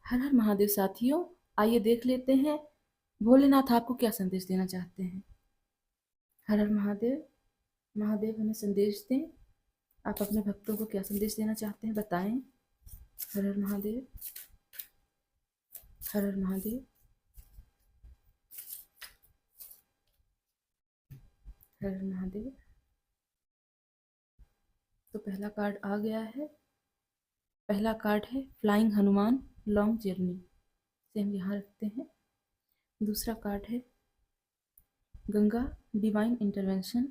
हर हर महादेव साथियों, आइए देख लेते हैं भोलेनाथ आपको क्या संदेश देना चाहते हैं। हर हर महादेव। महादेव हमें संदेश दें। आप अपने भक्तों को क्या संदेश देना चाहते हैं, बताएं। हर हर महादेव। हर हर महादेव। हर हर महादेव। तो पहला कार्ड आ गया है। पहला कार्ड है फ्लाइंग हनुमान लॉन्ग जर्नी, से हम यहाँ रखते हैं। दूसरा कार्ड है गंगा डिवाइन इंटरवेंशन,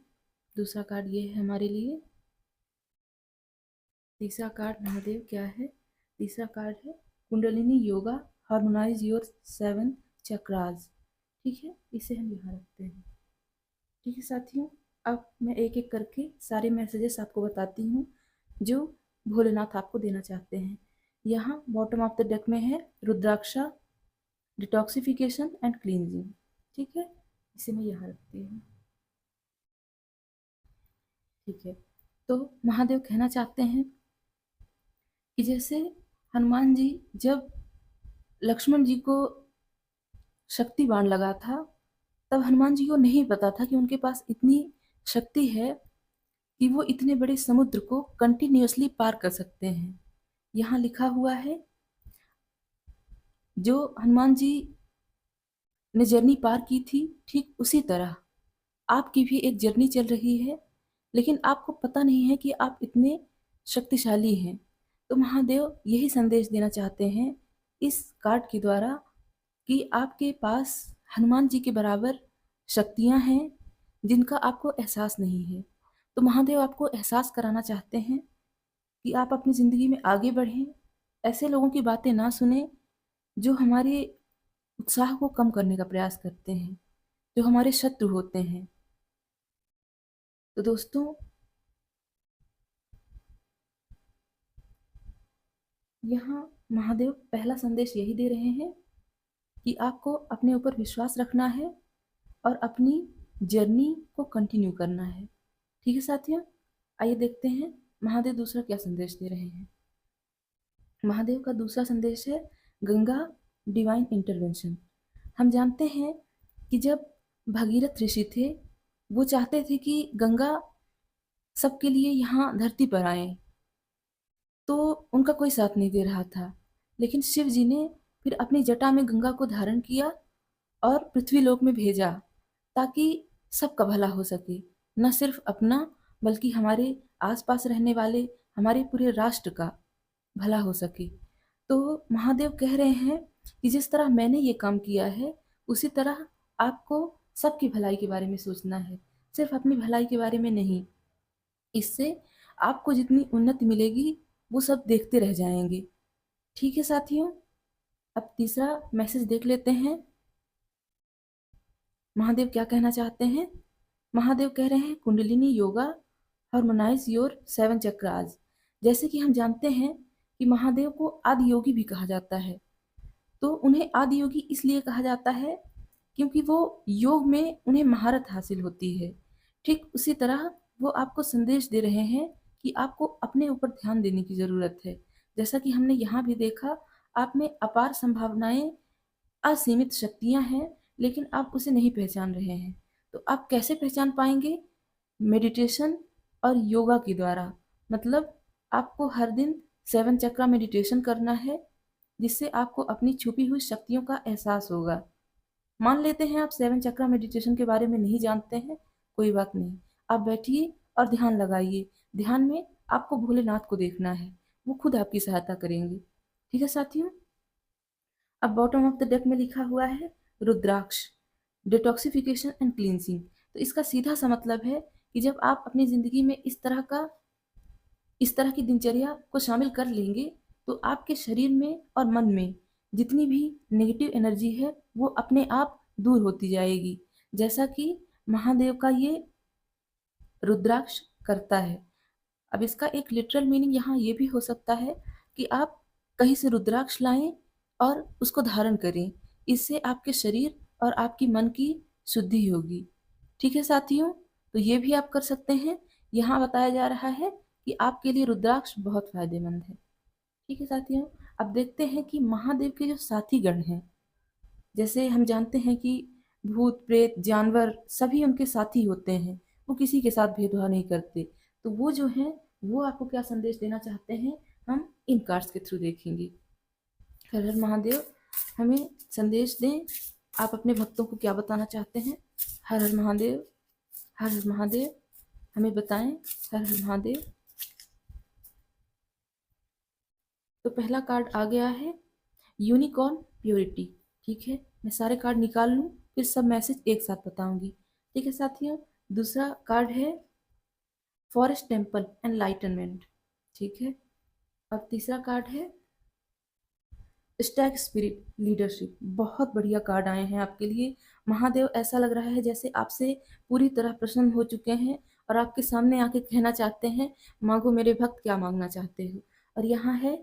दूसरा कार्ड ये है हमारे लिए। तीसरा कार्ड महादेव क्या है? तीसरा कार्ड है कुंडलिनी योगा हार्मोनाइज योर 7 चक्रास। ठीक है, इसे हम यहाँ रखते हैं। ठीक है साथियों, अब मैं एक एक करके सारे मैसेजेस आपको बताती हूँ जो भोलेनाथ आपको देना चाहते हैं। यहाँ बॉटम ऑफ द डेक में है रुद्राक्षा डिटॉक्सिफिकेशन एंड क्लींजिंग। ठीक है, इसे मैं यहाँ रखती हूँ। ठीक है, तो महादेव कहना चाहते हैं कि जैसे हनुमान जी जब लक्ष्मण जी को शक्ति बाण लगा था, तब हनुमान जी को नहीं पता था कि उनके पास इतनी शक्ति है कि वो इतने बड़े समुद्र को कंटिन्यूअसली पार कर सकते हैं। यहाँ लिखा हुआ है जो हनुमान जी ने जर्नी पार की थी, ठीक उसी तरह आपकी भी एक जर्नी चल रही है, लेकिन आपको पता नहीं है कि आप इतने शक्तिशाली हैं। तो महादेव यही संदेश देना चाहते हैं इस कार्ड के द्वारा कि आपके पास हनुमान जी के बराबर शक्तियां हैं जिनका आपको एहसास नहीं है। तो महादेव आपको एहसास कराना चाहते हैं कि आप अपनी ज़िंदगी में आगे बढ़ें, ऐसे लोगों की बातें ना सुने जो हमारे उत्साह को कम करने का प्रयास करते हैं, जो हमारे शत्रु होते हैं। तो दोस्तों, यहाँ महादेव पहला संदेश यही दे रहे हैं कि आपको अपने ऊपर विश्वास रखना है और अपनी जर्नी को कंटिन्यू करना है। ठीक है साथियों, आइए देखते हैं महादेव दूसरा क्या संदेश दे रहे हैं। महादेव का दूसरा संदेश है गंगा डिवाइन इंटरवेंशन। हम जानते हैं कि जब भगीरथ ऋषि थे, वो चाहते थे कि गंगा सबके लिए यहाँ धरती पर आए, तो उनका कोई साथ नहीं दे रहा था। लेकिन शिव जी ने फिर अपनी जटा में गंगा को धारण किया और पृथ्वीलोक में भेजा, ताकि सबका भला हो सके, न सिर्फ अपना बल्कि हमारे आसपास रहने वाले हमारे पूरे राष्ट्र का भला हो सके। तो महादेव कह रहे हैं कि जिस तरह मैंने ये काम किया है, उसी तरह आपको सबकी भलाई के बारे में सोचना है, सिर्फ अपनी भलाई के बारे में नहीं। इससे आपको जितनी उन्नति मिलेगी वो सब देखते रह जाएंगे। ठीक है साथियों, अब तीसरा मैसेज देख लेते हैं महादेव क्या कहना चाहते हैं। महादेव कह रहे हैं कुंडलिनी योगा हार्मोनाइज योर 7 चक्रास। जैसे कि हम जानते हैं कि महादेव को आदि योगी भी कहा जाता है। तो उन्हें आदि योगी इसलिए कहा जाता है क्योंकि वो योग में उन्हें महारत हासिल होती है। ठीक उसी तरह वो आपको संदेश दे रहे हैं कि आपको अपने ऊपर ध्यान देने की ज़रूरत है। जैसा कि हमने यहाँ भी देखा, आप में अपार संभावनाएं, असीमित शक्तियां हैं, लेकिन आप उसे नहीं पहचान रहे हैं। तो आप कैसे पहचान पाएंगे? मेडिटेशन और योगा के द्वारा। मतलब आपको हर दिन 7 चक्रा मेडिटेशन करना है, जिससे आपको अपनी छुपी हुई शक्तियों का एहसास होगा। मान लेते हैं आप 7 चक्रा मेडिटेशन के बारे में नहीं जानते हैं, कोई बात नहीं। आप बैठिए और ध्यान लगाइए। ध्यान में आपको भोलेनाथ को देखना है, वो खुद आपकी सहायता करेंगे। ठीक है साथियों, अब बॉटम ऑफ द डेक में लिखा हुआ है रुद्राक्ष डिटॉक्सिफिकेशन एंड क्लींजिंग। तो इसका सीधा सा मतलब है कि जब आप अपनी जिंदगी में इस तरह की दिनचर्या को शामिल कर लेंगे, तो आपके शरीर में और मन में जितनी भी नेगेटिव एनर्जी है वो अपने आप दूर होती जाएगी, जैसा कि महादेव का ये रुद्राक्ष करता है। अब इसका एक लिटरल मीनिंग यहाँ ये भी हो सकता है कि आप कहीं से रुद्राक्ष लाएं और उसको धारण करें। इससे आपके शरीर और आपकी मन की शुद्धि होगी। ठीक है साथियों, तो ये भी आप कर सकते हैं। यहाँ बताया जा रहा है कि आपके लिए रुद्राक्ष बहुत फायदेमंद है। ठीक है साथियों, अब देखते हैं कि महादेव के जो साथी गण हैं, जैसे हम जानते हैं कि भूत प्रेत जानवर सभी उनके साथी होते हैं, वो किसी के साथ भेदभाव नहीं करते। तो वो जो हैं वो आपको क्या संदेश देना चाहते हैं, हम इन कार्ड्स के थ्रू देखेंगे। हर हर महादेव हमें संदेश दें, आप अपने भक्तों को क्या बताना चाहते हैं। हर हर महादेव, हर हर महादेव, हमें बताएं। हर हर महादेव। तो पहला कार्ड आ गया है यूनिकॉर्न प्योरिटी। ठीक है, मैं सारे कार्ड निकाल लूँ फिर सब मैसेज एक साथ बताऊंगी। ठीक है साथियों, दूसरा कार्ड है फॉरेस्ट टेम्पल एनलाइटनमेंट। ठीक है, अब तीसरा कार्ड है स्टैग स्पिरिट लीडरशिप। बहुत बढ़िया कार्ड आए हैं आपके लिए। महादेव ऐसा लग रहा है जैसे आपसे पूरी तरह प्रसन्न हो चुके हैं और आपके सामने आके कहना चाहते हैं, मांगो मेरे भक्त क्या मांगना चाहते हो। और यहाँ है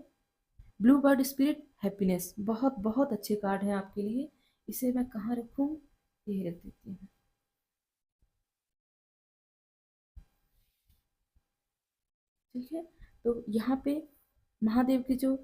ब्लू बर्ड स्पिरिट हैप्पीनेस। बहुत बहुत अच्छे कार्ड हैं आपके लिए। इसे मैं कहाँ रखूँ, ये रख देती हूँ। ठीक है, तो यहाँ पे महादेव के जो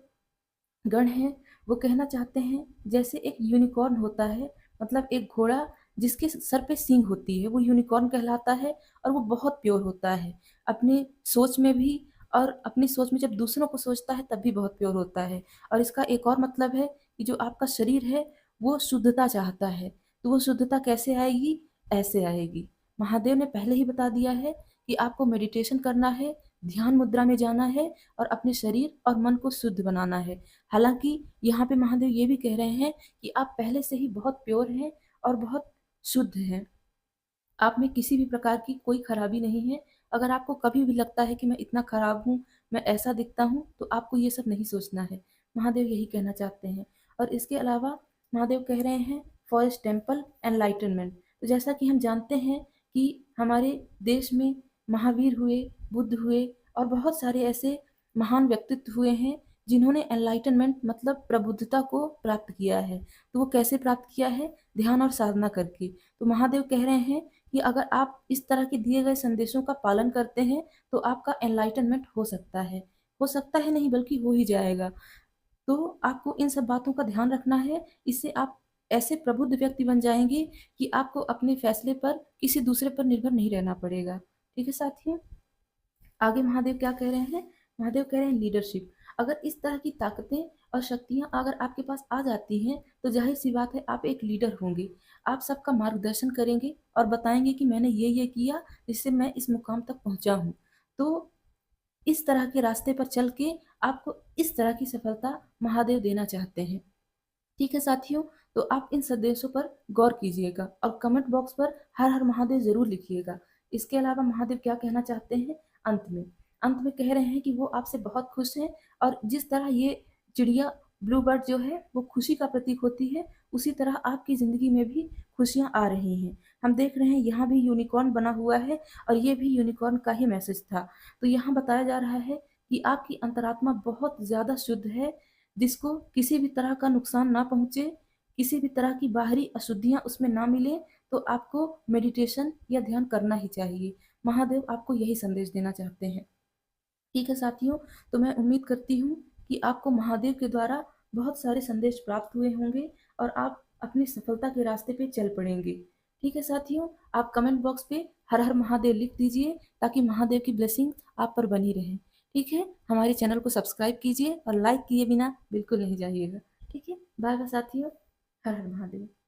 गण हैं वो कहना चाहते हैं, जैसे एक यूनिकॉर्न होता है, मतलब एक घोड़ा जिसके सर पे सींग होती है, वो यूनिकॉर्न कहलाता है। और वो बहुत प्योर होता है अपनी सोच में भी, और अपनी सोच में जब दूसरों को सोचता है तब भी बहुत प्योर होता है। और इसका एक और मतलब है कि जो आपका शरीर है वो शुद्धता चाहता है, तो वो शुद्धता कैसे आएगी, ऐसे आएगी। महादेव ने पहले ही बता दिया है कि आपको मेडिटेशन करना है, ध्यान मुद्रा में जाना है और अपने शरीर और मन को शुद्ध बनाना है। हालांकि यहाँ पे महादेव ये भी कह रहे हैं कि आप पहले से ही बहुत प्योर हैं और बहुत शुद्ध हैं। आप में किसी भी प्रकार की कोई खराबी नहीं है। अगर आपको कभी भी लगता है कि मैं इतना खराब हूँ, मैं ऐसा दिखता हूँ, तो आपको ये सब नहीं सोचना है। महादेव यही कहना चाहते हैं। और इसके अलावा महादेव कह रहे हैं फॉरेस्ट टेम्पल एनलाइटनमेंट। तो जैसा कि हम जानते हैं कि हमारे देश में महावीर हुए, बुद्ध हुए और बहुत सारे ऐसे महान व्यक्तित्व हुए हैं जिन्होंने एनलाइटनमेंट मतलब प्रबुद्धता को प्राप्त किया है। तो वो कैसे प्राप्त किया है, ध्यान और साधना करके। तो महादेव कह रहे हैं कि अगर आप इस तरह के दिए गए संदेशों का पालन करते हैं तो आपका एनलाइटनमेंट हो सकता है। हो सकता है नहीं, बल्कि हो ही जाएगा। तो आपको इन सब बातों का ध्यान रखना है। इससे आप ऐसे प्रबुद्ध व्यक्ति बन जाएंगे कि आपको अपने फैसले पर किसी दूसरे पर निर्भर नहीं रहना पड़ेगा। ठीक है साथियों, आगे महादेव क्या कह रहे हैं। महादेव कह रहे हैं लीडरशिप। अगर इस तरह की ताकतें और शक्तियां अगर आपके पास आ जाती हैं तो जाहिर सी बात है आप एक लीडर होंगे। आप सबका मार्गदर्शन करेंगे और बताएंगे कि मैंने ये किया जिससे मैं इस मुकाम तक पहुंचा हूं। तो इस तरह के रास्ते पर चल के आपको इस तरह की सफलता महादेव देना चाहते हैं। ठीक है साथियों, तो आप इन संदेशों पर गौर कीजिएगा और कमेंट बॉक्स पर हर हर महादेव जरूर लिखिएगा। इसके अलावा महादेव क्या कहना चाहते हैं अंत में कह रहे हैं कि वो आपसे बहुत खुश हैं। और जिस तरह ये चिड़िया ब्लू बर्ड जो है वो खुशी का प्रतीक होती है, उसी तरह आपकी जिंदगी में भी खुशियां आ रही हैं। हम देख रहे हैं यहाँ भी यूनिकॉर्न बना हुआ है और ये भी यूनिकॉर्न का ही मैसेज था। तो यहाँ बताया जा रहा है कि आपकी अंतरात्मा बहुत ज्यादा शुद्ध है, जिसको किसी भी तरह का नुकसान ना पहुंचे, किसी भी तरह की बाहरी अशुद्धियां उसमें ना मिले। तो आपको मेडिटेशन या ध्यान करना ही चाहिए। महादेव आपको यही संदेश देना चाहते हैं। ठीक है साथियों, तो मैं उम्मीद करती हूँ कि आपको महादेव के द्वारा बहुत सारे संदेश प्राप्त हुए होंगे और आप अपनी सफलता के रास्ते पे चल पड़ेंगे। ठीक है साथियों, आप कमेंट बॉक्स पे हर हर महादेव लिख दीजिए ताकि महादेव की ब्लेसिंग आप पर बनी रहे। ठीक है, हमारे चैनल को सब्सक्राइब कीजिए और लाइक किए बिना बिल्कुल नहीं जाइएगा। ठीक है, बाय बाय साथियों। हर हर महादेव।